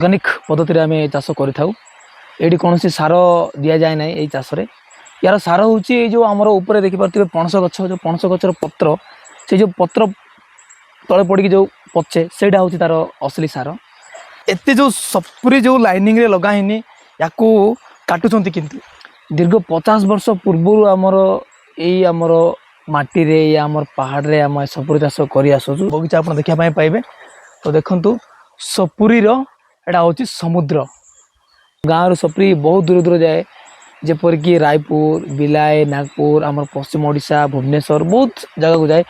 Organic पद्धति आम चाष कर कौन सार दि जाए ना यही चाष यार सार हूँ जो आमर ऊपर देखिपे पणस गछ जो पणस गचर पत्र से जो पत्र तले पड़ी जो पचे से तार असली सार एत जो सपुरी जो लाइनिंग रे लगाहीनी या काटुंट किंतु दीर्घ 50 वर्ष पूर्व आमर यही आमर माटी रे या आमर पहाड़ रे आम सपुरी चाष कर बगीचा आप देखा पाइबे। तो देखु सपुरी एटा हूँ समुद्र गाँव सपुरी बहुत दूर दूर जाए जेपरिक रायपुर बिलाए नागपुर आमर पश्चिम ओडिशा भुवनेश्वर बहुत जगह को जाए।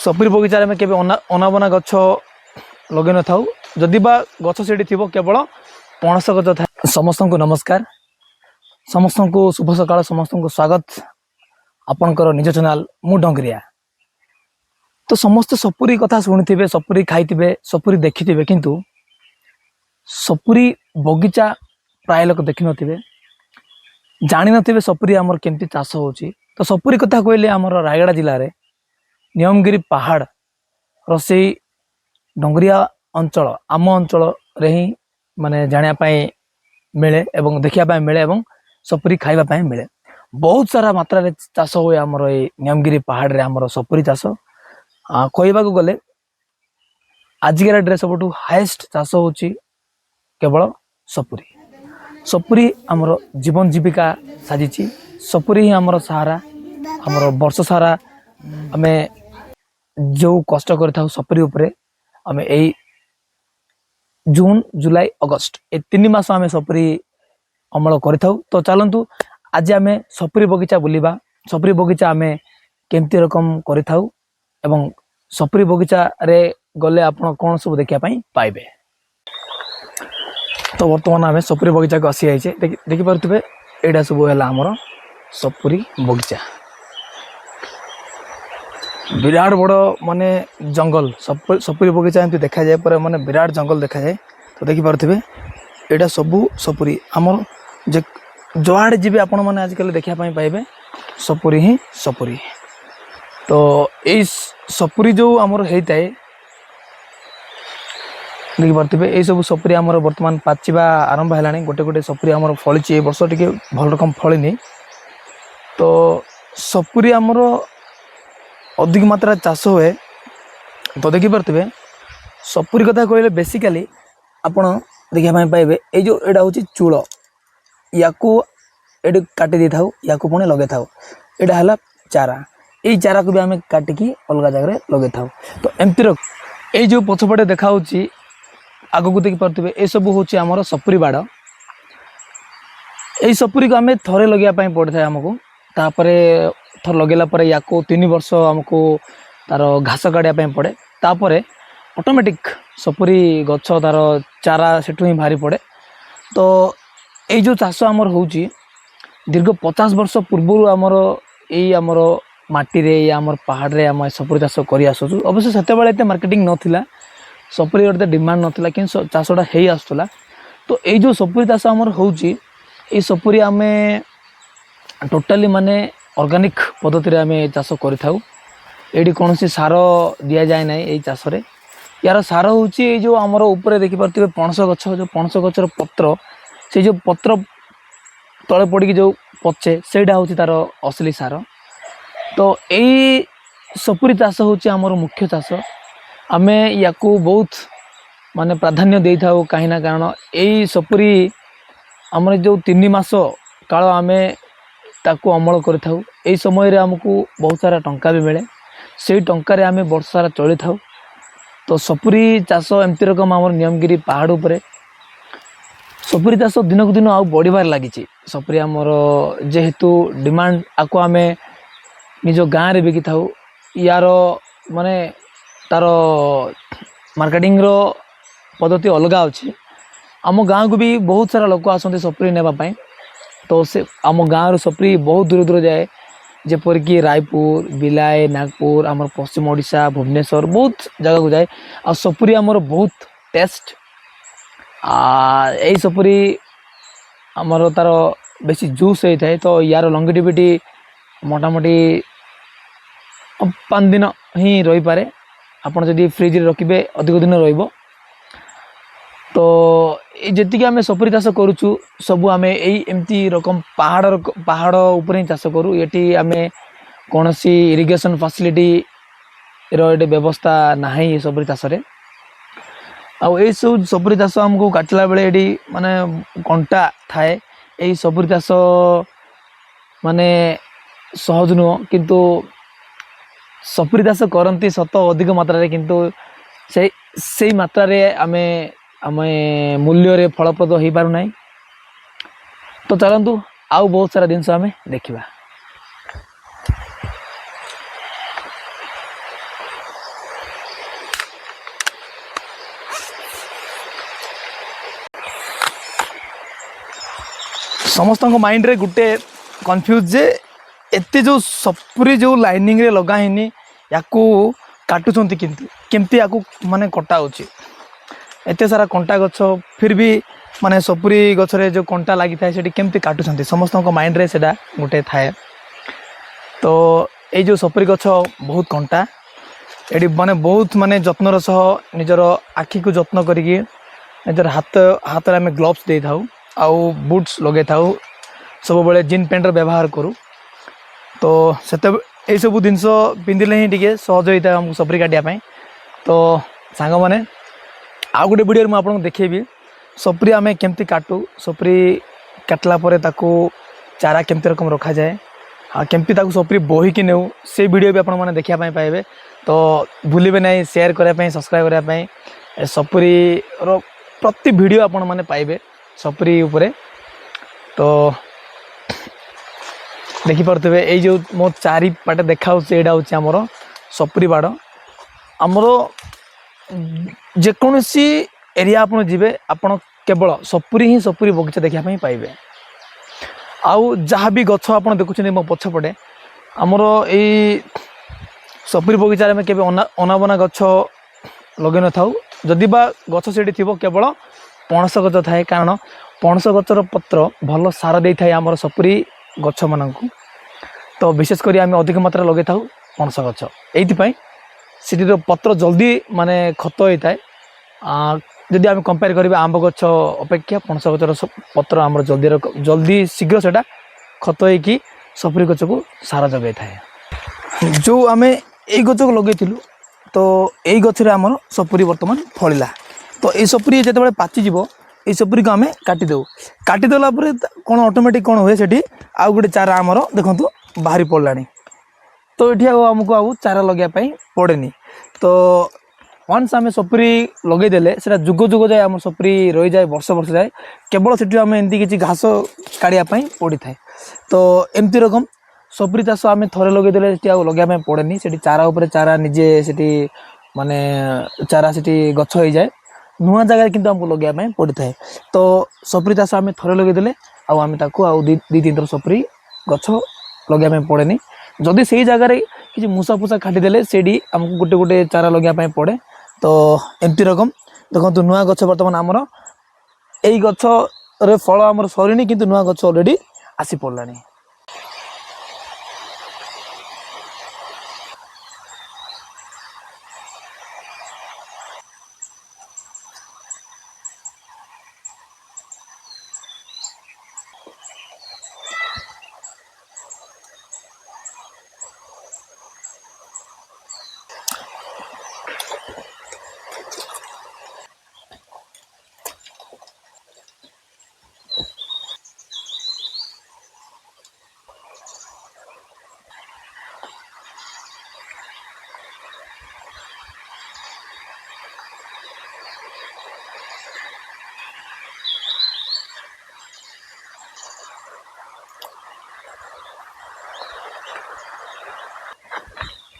सपुरी बगीचा में केवे अनाबना गछ लगे न था जदि बा गछ से केवल पणस गछ था। समस्त को नमस्कार समस्त को शुभ सकाळ समस्त को स्वागत आपणकर निज चैनल मु डंगरिया। तो समस्त सपुरी कथा शुणी सपुरी खाई सपुरी देखी किंतु सपुरी बगीचा प्राय लोक देखी नथिबे जानी नथिबे सपुरी आमर केमती चाष होची। तो सपुरी कथा कहले आमर रायगड़ा जिले में नियमगिरी पहाड़ रसई डंगरिया अंचल आम अंचल रे ही माने जानिया पाए मिले एवं देखिया पाए मिले एवं सपुरी खाइबा पाए मिले। बहुत सारा मात्रा रे चाष हुए आमर ए नियमगिरी पहाड़ रे आमर सपुरी चाष कहवा को गले आजिकार डेट सब हाएस्ट चाष होची केवल सपुरी। सपुरी आमर जीवन जीविका साजिची सपुरी ही आमर सहारा आमर वर्ष सारा आमे जो कष्ट करथाउ सपुरी उपरे आमे एई जून जुलाई अगस्त ए 3 मास आमे सपुरी अमल करथाउ। तो चलंतु आज आमे सपुरी बगीचा बुलिबा सपुरी बगीचा आमे केमती रकम करथाउ एवं सपुरी बगीचा रे गले आपण कोन सब देखिया पई पाइबे। तो वर्तमान आम सपुरी बगीचा को आसी जाइए देखी पारे यहाँ सब है आमर सपुरी बगीचा विराट बड़ माने जंगल सपुरी बगीचा एमती देखा जाए पर माने विराट जंगल देखा जाए। तो देखी पारे यहाँ सबू सपुरी आमर जुआड़े जी आपण मैंने आजिकल देखा पाइबे सपुरी ही सपुरी। तो यही सपुरी जो आमर होता है देखी पारे यही सब सपुरी आमर बर्तमान पाचिबा आरंभ है गोटे गोटे सपुरी आमर फली ए वर्ष टी भल रकम फलिनी। तो सपुरी आमर अधिक मात्रा चाष हुए। तो देखी पारे सपुरी कथा कहले बेसिकाली आपण देखा पाइबे ये जो एटा हूँ चूल या ये काटी दे था या पुणी लगे था यहाँ है चारा यही चारा को भी आम काटिकी अलग जगह लगे था। तो एमती ये जो पछपटे देखा आग को देखी पारे ये सब हूँ आमर सपुरी बाड़ यही सपुरी को आम थे लगे पड़ता है आमको तापर थर लगेला या 3 वर्ष आमको तार घास काढ़ा पड़े तापर ऑटोमेटिक सपुरी गछ तार चारा सेठू ही बाहरी पड़े। तो ये जो चाष आमर हूँ दीर्घ 50 वर्ष पूर्व आमर यही आमर माटी रे या आमर पहाड़ रे आम सपुरी चाष कर अवश्य से मार्केटिंग नथिला सपुरी गोटे डिमांड नाला कि चाषटा हो आसला। तो ये जो सपुरी चाष आमर हूँ ये सपुरी आम टोटाली माने ऑर्गेनिक पद्धति आम चाष कर कौन सार दि जाए ना यही चाष यार सार हूँ जो आमर ऊपर देखिपे पणस गछ जो पणस गचर पत्र से जो पत्र तले पड़ी जो पचे से हूँ तार असली सार। तो यही सपुरी चाष हूँ आमर मुख्य चाष आमे या बहुत माने प्राधान्य दे था कहीं ना कारण यही सपुरी आमर जो 3 मास काल आमे ताकू अमल कर समय आमको बहुत सारा टंका भी मिले से टंकार आमे वर्ष सारा चली था। तो सपुरी चाष एमती रकम आमर नियमगिरी पहाड़ उपरे सपुरी चाष दिन को दिन आउ बढ़िबार लगी सपुरी आमर जेहेतु डिमांड आको आमे निज गाँव रे बिकी था यार माने तार मार्केटिंग रो पद्धति अलग अच्छी आम गाँव को भी बहुत सारा लोक आसते सपुरी नेबाई। तो से आम गाँव सपुरी बहुत दूर दूर जाए जेपरिक रायपुर बिलाए नागपुर आमर पश्चिम ओडिशा भुवनेश्वर बहुत जगह को जाए आ सपुरी आमर बहुत टेस्ट यही सपुरी आमर तार बेसी जूस होता है। तो यार लंगिटिविटी मोटामोटी 5 दिन ही रही पारे आपड़ जदि फ्रिज रखिए अधिक दिन रही तो जी आम सपुरी चाष करुचु सब आम एमती रकम पहाड़ उपर ही चाष करूँ ये आम कौन सी इरिगेशन फैसिलिटी ये व्यवस्था ना सपुरी चाष आई सब सपुरी चाष आमको काटला बेले ये माने कंटा थाए यही सपुरी चाष माने सहज नुह किंतु सपुरी चाष करती सत अधिक मात्रा किंतु से मात्रा आमे आमे मूल्य रे फलप्रद हो पारु नहीं। तो चलतु आउ बहुत सारा जिनस आमे देखिबा। समस्त माइंड रे गुटे कन्फ्यूज जे एते जो सपुरी जो लाइनिंग रे लगा हिनी याकू काटुचंती किंतु केमती याकू माने कटा होची एते सारा कंटा गछ फिर भी माने सपुरी गछ रे जो कंटा लागि थाए सेठी केमती काटुचंती समस्त माइंड रे सेडा गुटे थाए। तो ए जो सपुरी गछ बहुत कंटा एडी माने बहुत माने जत्नर सह निजर आखि को जत्न करिकि निजर हाथ रे हम ग्लोव्स दे थाउ आउ बूट्स लगे थाउ सब बेले जीन पैंट व्यवहार करूँ। तो ये सब जिनस पिंधिले ही टे सहज होता है हमको सपुरी काटिया। तो सांग मैंने आउ गोटे वीडियो में आपको देखेबी सपुरी आम केमती काटू सपुरी काटला ताकू चारा केमती रकम रखा जाए आ केमती ताकू सपुरी बोहिकी नेऊ से वीडियो भी आपने देखा पाइबे। तो भूलिबे नहीं शेयर करने सब्सक्राइब करने सपुरी रो प्रति वीडियो आपण मैंने पाइबे सपुरी उपरे। तो देखिपे ये जो मो चारि पाटे देखा यहाँ हूँ आमर सपुरी बाड़ आमर जेकोसी एरिया आप जी आप केवल सपुरी ही सपुरी बगीचा देखापी पाइबे। आउ जहाँ भी गछ आप देखुं मो पछपटे आमर यही सपुरी बगीचा में केवे अनाबना गछ लगे न था जदि बा गछ से थी केवल पणस गछ थाए कारण पणस गचर पत्र भल सार दे थाए आमर सपुरी गछ मानू। तो विशेषकर आम अधिक मात्रा लगे था पणस गछ ये पत्र जल्दी माने खत होता है जदि आम कंपेयर करिबा आंब गछ अपेक्षा पणस गचर पत्र आमर जल्दी शीघ्र से खत होगी सपुरी गछ को सार जगै थाए। जो आम ये गछ को लगे तो यही गचरे आमर सपुरी बर्तमान फलिला। तो ये सपुरी जो पाचिज ये सपुरी को आम काटिदेला कौन ऑटोमेटिक कौन हुए से आउ गोटे चारा आमर देखो बाहरी पड़ा। तो ये आमको आउ चारा लगे पड़ेनी। तो वन्स आम सपुरी लगेदेले से जुग जुग जाए आम सपुरी रही जाए वर्ष वर्ष जाए केवल से आम एमती किसी घास काढ़ापी पड़ी थाए। तो एमती रकम सपुरी चाष आम थे लगेदेले लगे पड़ेनी से चारा उपर चारा निजे से माने चारा से गछ हो जाए नुआ जगह किंतु हमको लगे पड़ी थाए। तो सपुरी चाष आम थे लगेदेले आम दी तीन थर सपुरी गछ लगे पड़ेनी जदि से जगार किसी मूसा फूसा काटिदेले से आमको गोटे गोटे चारा लगे पड़े। तो एमती रकम देखो नुआ गछ बर्तमान आमर यही गछ रे फल आमर सरीनी किंतु नुआ गछ ऑलरेडी आसी पड़लानी।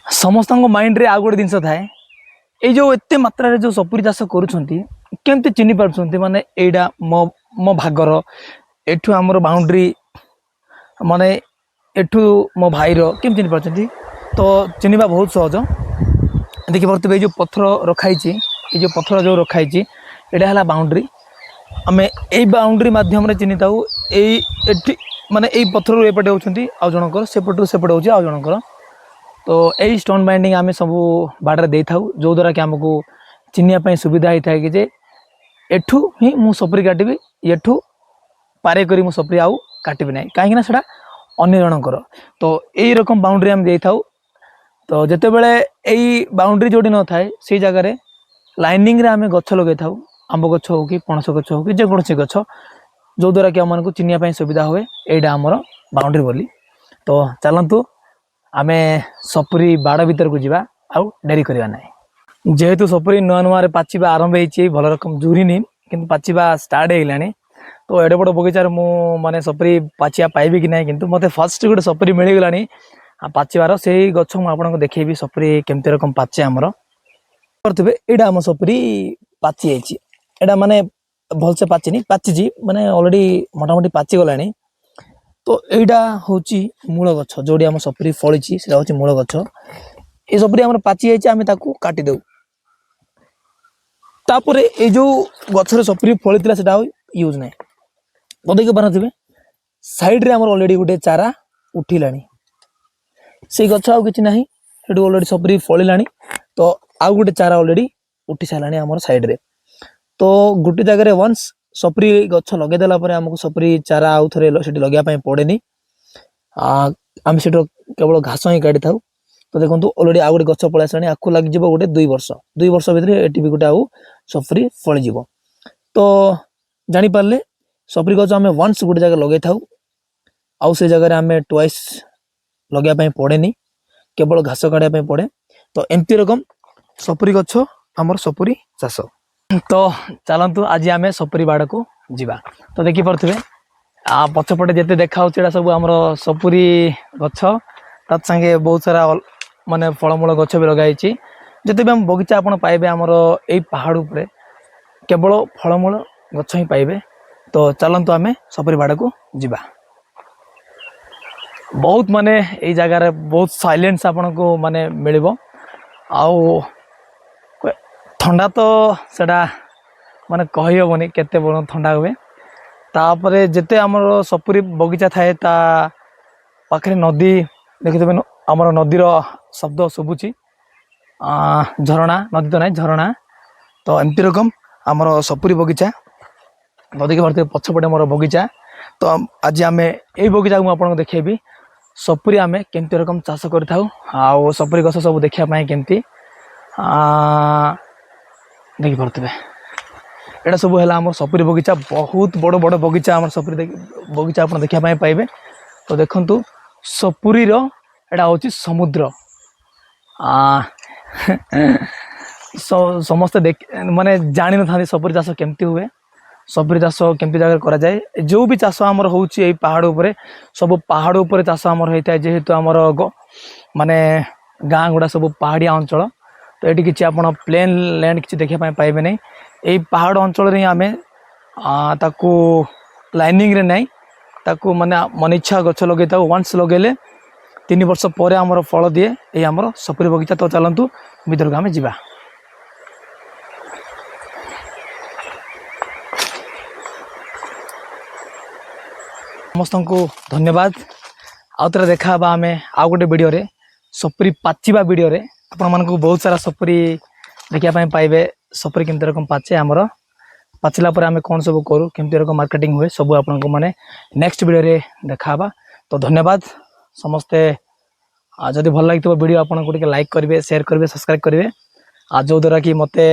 समस्त माइंड रे आउ गोटे जिनस थाए ये जो एते मात्रा जो सपुरी चाष करमती चिन्ह पार्टी माने एटा मो मो भागर एठू आमर बाउंड्री माने एठू मो भाईर केम चिन्ह पार्टी। तो चिन्हवा बहुत सहज देखिए जो पत्थर रखाई ये जो पत्थर जो रखाई यहाँ है बाउंड्री आम यही बाउंड्री मध्यम चिन्ह था ये माने यही पत्थर एपटे होती आउ जनकर सेपटू सेपटे हो आउ जनकर। तो यही स्टोन बाइंडिंग आम सब बाड़े दे था जो द्वारा कि आमको चिन्हवाई सुविधा होता है कि एठू ही मु सपरी काटिबी एठू पारे करी मु सपरी आउ काटिबी नहीं कहीं सेटा अन्य जनकर तो यही रकम बाउंड्री आम देता तो जिते बड़े यही बाउंड्री जोड़ी न थाए से जगह लाइनिंग रे आम गछ लगे था आंब गछ हो कि पणस गछ हो कि जेकोसी गछ जो द्वारा कि आम चिन्ह सुविधा हुए यहाँ आमर बाउंड्री बोली तो चलतु आम सपुरी बाड़ भीतर को जीवा आउ डेरी करवा ना जेहेतु सपुरी नुआ नुआ पाचिबा आरंभ होती भल रकम जुरीनी कि पाचिबा स्टार्ट होगा तो एडे बड़ बगीचार मु माने सपुरी पाचिया पाइबी कि ना कि मत फास्ट गोटे सपुरी मिलगला पाचिबार से गछ मुझे देखी सपुरी केमती रकम पाचे आमर करते यहाँ आम सपुरी पाची जाइए माने भलसे पाचिनी पाची माने ऑलरेडी मोटामोटी पाची गला तो यहाँ हूँ मूल गछ जोड़ी आम सपुरी फली से हूँ मूल गछ ये सपुरी आम पाची जाइए काटिदेव तापर ये जो गचर सपुरी फली से यूज ना तो देखिए पारे साइड रे आम ऑलरेडी गोटे चारा उठिला से गछ आउ कि ना ऑलरेडी सपुरी फलिला तो आउ गोटे चारा ऑलरेडी उठी सारे आम साइड रे तो गोटे जगह वंस सपुरी गछ लगेदेला आमको सपुरी चारा आउ थे लगे पड़ेनी आम से केवल घास ही काटी था तो देखो ऑलरेडी आउ गोटे गछ पलि आसानी आपको लग गोटे 2 वर्ष भितर ये गोटे आउ सपुरी फली तो जापारे सपुरी गछ आम वंस गोटे जगह लगे था आउ से जगह आम ट्वाइस लगे पड़ेनी केवल घास काढ़ा पड़े तो एमती रकम सपुरी गछ आमर सपुरी चाष तो चलतु आज आम सपुरी बाड़ को जीवा तो देखी पारे पछपटे जिते देखा सब आमर सपुरी गछ तात संगे बहुत सारा माने फलमूल गछ भी लगाई जिते भी आम बगीचा आप पाइबे आमर यही पहाड़ उपरे केवल फलमूल गछ ही पाइबे तो चलतु आम सपुरी बाड़ को जीवा बहुत माने यही जगार बहुत साइलेंस आपन को माने मिलिबो आउ ठंडा तो सेटा माने कही हेनी केते बड़ ठंडा हुए तापरे जिते आमर सपुरी बगीचा थाए ता पाखे नदी देखिथे आमर नदीर शब्द शुभुची झरणा नदी तो ना झरणा तो एमती रकम आमर सपुरी बगीचा तो देखी पारे पछपटे मोर बगीचा तो आज आम यही बगीचा को आपको देखेबी सपुरी आम केमती रकम चाष कर सपुरी गछ सब देखापी केमती देखी पारे यहाँ सब है आम सपुरी बगीचा बहुत बड़ बड़ बगीचा आम सपुरी बगीचा आप देखापी पाइबे तो देखु सपुरी एटा हूँ समुद्र समस्ते देख माने जानी न था सपुरी चाष केमती हुए सपुरी चाष केमती जगह करा जाए जो भी चाष आमर हूँ पहाड़ उपरे सब पहाड़ उपरे चाष आमर होता है जेहेतु आमर माने गाँ गुड़ा सब पहाड़िया अंचल तो ये किसी आप प्लेन लैंड किसी देखापी पाइबे नहीं यही पहाड़ अंचल आम ताकू लाइनिंग रे नहीं ताकू माने मन इच्छा गछ लगे वंस लगे 3 वर्ष पर आमर फल दिए ये आमर सपुरी बगीचा तो चलतु भीतर को आम जीवा समस्त को धन्यवाद आउ थे देखा आम आउ गोटे वीडियो सपुरी पाचिबा वीडियो आपण मानक बहुत सारा सपुरी देखापी पाइबे सपुरी केमती रकम पाचे आमर पाचिला आम कौन सब करूँ केमती रकम मार्केटिंग हुए सब आपको माने नेक्स्ट वीडियो देखा तो धन्यवाद समस्ते जदि भल लगी वीडियो आपको लाइक करेंगे शेयर करेंगे सब्सक्राइब करेंगे जो द्वारा कि मते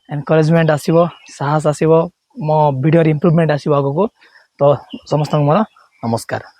एनकरेजमेंट आसीबो साहस आसीबो मो वीडियो इम्प्रूवमेंट आसीबो आगो को तो समस्त मोर नमस्कार।